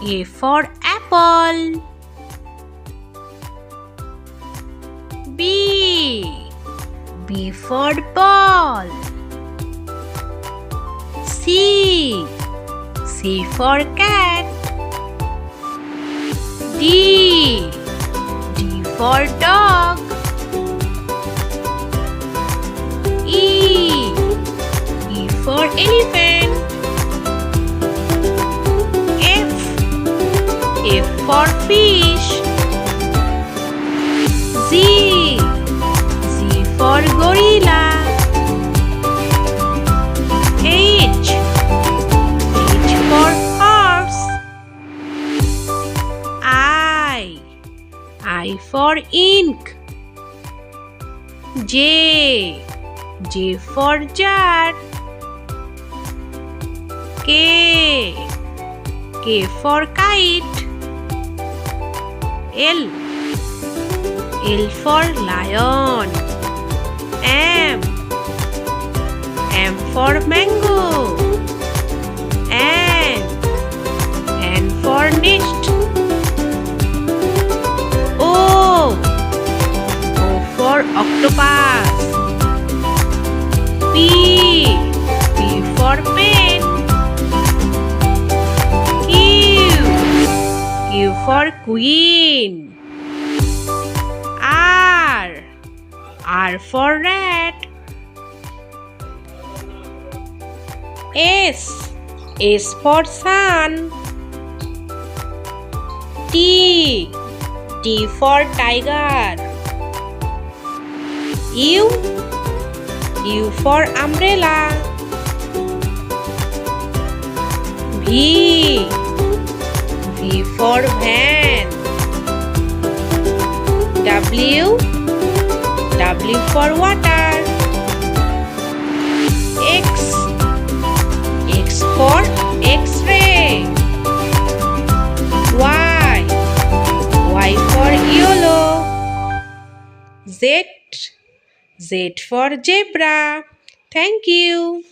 A for apple. B. B for ball. C. C for cat. D. D for dog. E. E for elephant. F. F for fish. Z. Z for gorilla. H. H for horse. I for ink. J. J for jar. K. K for kite. L. L for lion. M. M for mango. N. N for nest. O. O for octopus. P. P for pen. Q. Q for queen. R. R for rat. S. S for sun. T. T for tiger. U. U for umbrella. V. V for van. W. W for water. X. X for X-ray. Y. Y for yellow. Z. Z for zebra. Thank you.